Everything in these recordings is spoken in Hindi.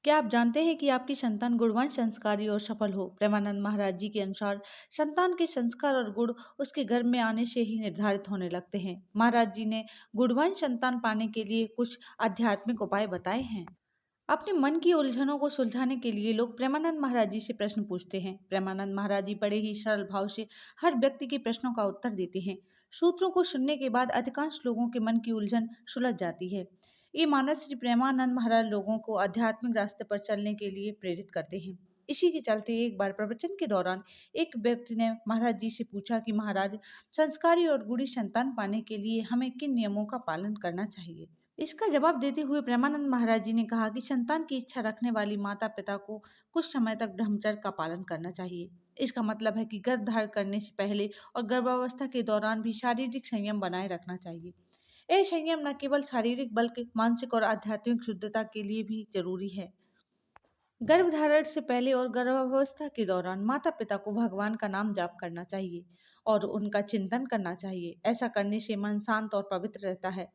क्या आप जानते हैं कि आपकी संतान गुणवान, संस्कारी और सफल हो? प्रेमानंद महाराज जी के अनुसार संतान के संस्कार और गुण उसके घर में आने से ही निर्धारित होने लगते हैं। महाराज जी ने गुणवान संतान पाने के लिए कुछ आध्यात्मिक उपाय बताए हैं। अपने मन की उलझनों को सुलझाने के लिए लोग प्रेमानंद महाराज जी से प्रश्न पूछते हैं। प्रेमानंद महाराज जी बड़े ही सरल भाव से हर व्यक्ति के प्रश्नों का उत्तर देते हैं। सूत्रों को सुनने के बाद अधिकांश लोगों के मन की उलझन सुलझ जाती है। ये मानस श्री प्रेमानंद महाराज लोगों को आध्यात्मिक रास्ते पर चलने के लिए प्रेरित करते हैं। इसी के चलते एक बार प्रवचन के दौरान एक व्यक्ति ने महाराज जी से पूछा कि महाराज, संस्कारी और गुणी संतान पाने के लिए हमें किन नियमों का पालन करना चाहिए। इसका जवाब देते हुए प्रेमानंद महाराज जी ने कहा कि संतान की इच्छा रखने वाली माता पिता को कुछ समय तक ब्रह्मचर्य का पालन करना चाहिए। इसका मतलब है कि गर्भ धारण करने से पहले और गर्भावस्था के दौरान भी शारीरिक संयम बनाए रखना चाहिए। यह संयम न केवल शारीरिक बल्कि मानसिक और आध्यात्मिक शुद्धता के लिए भी जरूरी है। गर्भधारण से पहले और गर्भावस्था के दौरान माता पिता को भगवान का नाम जाप करना चाहिए और उनका चिंतन करना चाहिए। ऐसा करने से मन शांत और पवित्र रहता है।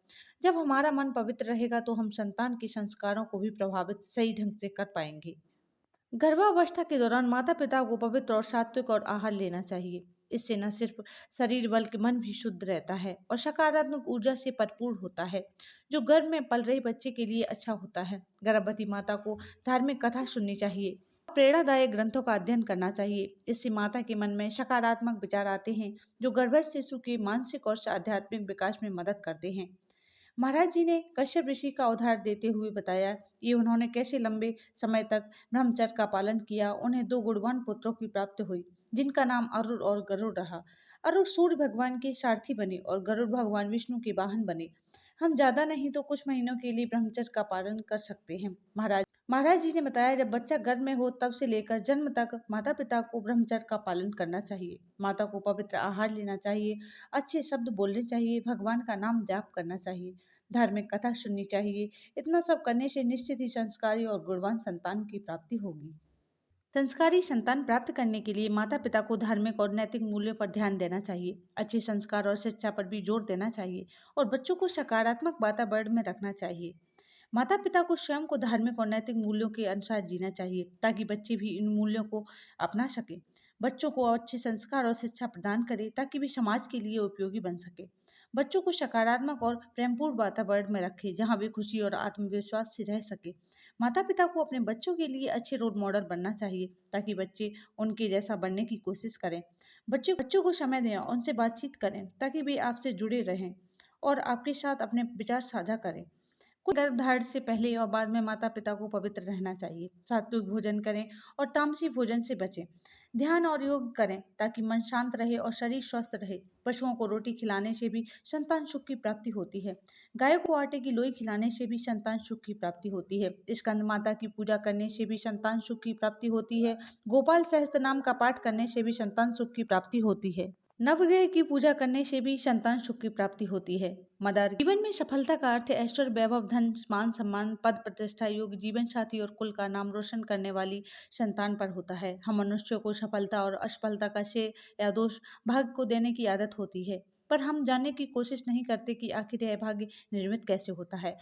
जब हमारा मन पवित्र रहेगा तो हम संतान के संस्कारों को भी प्रभावित सही ढंग से कर पाएंगे। गर्भावस्था के दौरान माता पिता को पवित्र और सात्विक और आहार लेना चाहिए। इससे न सिर्फ शरीर बल्कि मन भी शुद्ध रहता है और सकारात्मक ऊर्जा से भरपूर होता है, जो गर्भ में पल रहे बच्चे के लिए अच्छा होता है। गर्भवती माता को धार्मिक कथा सुननी चाहिए, प्रेरणादायक ग्रंथों का अध्ययन करना चाहिए। इससे माता के मन में सकारात्मक विचार आते हैं, जो गर्भस्थ शिशु के मानसिक और आध्यात्मिक विकास में मदद करते हैं। महाराज जी ने कश्यप ऋषि का उदाहरण देते हुए बताया कि उन्होंने कैसे लंबे समय तक ब्रह्मचर्य का पालन किया। उन्हें दो गुणवान पुत्रों की प्राप्ति हुई, जिनका नाम अरुण और गरुड़ रहा। अरुण सूर्य भगवान के सारथी बने और गरुड़ भगवान विष्णु के वाहन बने। हम ज्यादा नहीं तो कुछ महीनों के लिए ब्रह्मचर्य का पालन कर सकते हैं। महाराज जी ने बताया, जब बच्चा गर्भ में हो तब से लेकर जन्म तक माता पिता को ब्रह्मचर्य का पालन करना चाहिए। माता को पवित्र आहार लेना चाहिए, अच्छे शब्द बोलने चाहिए, भगवान का नाम जाप करना चाहिए, धार्मिक कथा सुननी चाहिए। इतना सब करने से निश्चित ही संस्कारी और गुणवान संतान की प्राप्ति होगी। संस्कारी संतान प्राप्त करने के लिए माता पिता को धार्मिक और नैतिक मूल्यों पर ध्यान देना चाहिए, अच्छे संस्कार और शिक्षा पर भी जोर देना चाहिए और बच्चों को सकारात्मक वातावरण में रखना चाहिए। माता पिता को स्वयं को धार्मिक और नैतिक मूल्यों के अनुसार जीना चाहिए, ताकि बच्चे भी इन मूल्यों को अपना सके। बच्चों को अच्छे संस्कार और शिक्षा प्रदान करें ताकि वे समाज के लिए उपयोगी बन सके। बच्चों को सकारात्मक और प्रेमपूर्ण वातावरण में रखें, जहाँ वे खुशी और आत्मविश्वास से रह सके। माता पिता को अपने बच्चों के लिए अच्छे रोल मॉडल बनना चाहिए, ताकि बच्चे उनके जैसा बनने की कोशिश करें। बच्चों को समय दें, उनसे बातचीत करें ताकि वे आपसे जुड़े रहें और आपके साथ अपने विचार साझा करें। गर्भधारण से पहले और बाद में माता पिता को पवित्र रहना चाहिए। सात्विक भोजन करें और तामसी भोजन से बचें। ध्यान और योग करें ताकि मन शांत रहे और शरीर स्वस्थ रहे। पशुओं को रोटी खिलाने से भी संतान सुख की प्राप्ति होती है। गायों को आटे की लोई खिलाने से भी संतान सुख की प्राप्ति होती है। स्कंद माता की पूजा करने से भी संतान सुख की प्राप्ति होती है। गोपाल सहस्त्र नाम का पाठ करने से भी संतान सुख की प्राप्ति होती है। नवग्रह की पूजा करने से भी संतान सुख की प्राप्ति होती है। मदार जीवन में सफलता का अर्थ ऐश्वर्य, वैभव, धन, मान सम्मान, पद प्रतिष्ठा, योग, जीवन साथी और कुल का नाम रोशन करने वाली संतान पर होता है। हम मनुष्यों को सफलता और असफलता का श्रेय या दोष भाग्य को देने की आदत होती है, पर हम जानने की कोशिश नहीं करते कि आखिर यह भाग्य निर्मित कैसे होता है।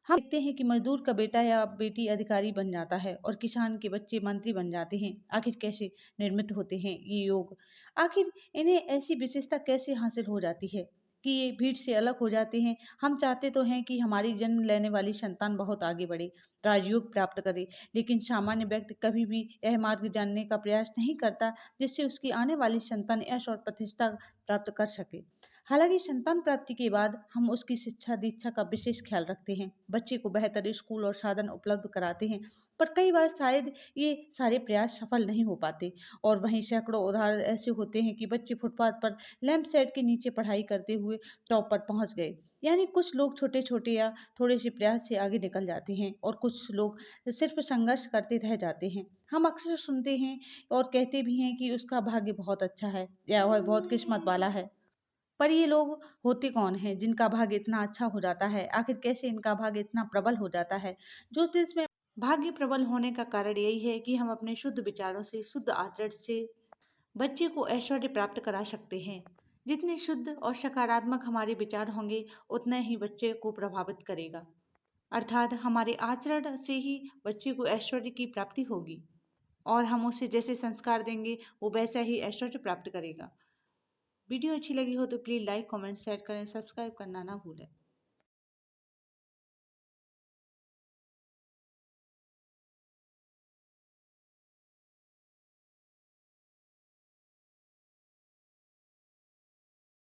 हम देखते हैं कि मजदूर का बेटा या बेटी अधिकारी बन जाता है और किसान के बच्चे मंत्री बन जाते हैं। आखिर कैसे निर्मित होते हैं ये योग? आखिर इन्हें ऐसी विशेषता कैसे हासिल हो जाती है कि ये भीड़ से अलग हो जाते हैं? हम चाहते तो हैं कि हमारी जन्म लेने वाली संतान बहुत आगे बढ़े, राजयोग प्राप्त करे, लेकिन सामान्य व्यक्ति कभी भी यह मार्ग जानने का प्रयास नहीं करता जिससे उसकी आने वाली संतान यश और प्रतिष्ठा प्राप्त कर सके। हालांकि संतान प्राप्ति के बाद हम उसकी शिक्षा दीक्षा का विशेष ख्याल रखते हैं, बच्चे को बेहतर स्कूल और साधन उपलब्ध कराते हैं, पर कई बार शायद ये सारे प्रयास सफल नहीं हो पाते। और वहीं सैकड़ों उदाहरण ऐसे होते हैं कि बच्चे फुटपाथ पर लैंप सेट के नीचे पढ़ाई करते हुए टॉप पर पहुंच गए। यानी कुछ लोग छोटे छोटे या थोड़े से प्रयास से आगे निकल जाते हैं और कुछ लोग सिर्फ संघर्ष करते रह जाते हैं। हम अक्सर सुनते हैं और कहते भी हैं कि उसका भाग्य बहुत अच्छा है या वह बहुत किस्मत वाला है। पर ये लोग होते कौन हैं जिनका भाग्य इतना अच्छा हो जाता है? आखिर कैसे इनका भाग्य इतना प्रबल हो जाता है? ज्योतिष में भाग्य प्रबल होने का कारण यही है कि हम अपने शुद्ध विचारों से, शुद्ध आचरण से बच्चे को ऐश्वर्य प्राप्त करा सकते हैं। जितने शुद्ध और सकारात्मक हमारे विचार होंगे, उतना ही बच्चे को प्रभावित करेगा। अर्थात हमारे आचरण से ही बच्चे को ऐश्वर्य की प्राप्ति होगी और हम उसे जैसे संस्कार देंगे वो वैसा ही ऐश्वर्य प्राप्त करेगा। वीडियो अच्छी लगी हो तो प्लीज़ लाइक, कमेंट, शेयर करें, सब्सक्राइब करना ना भूलें।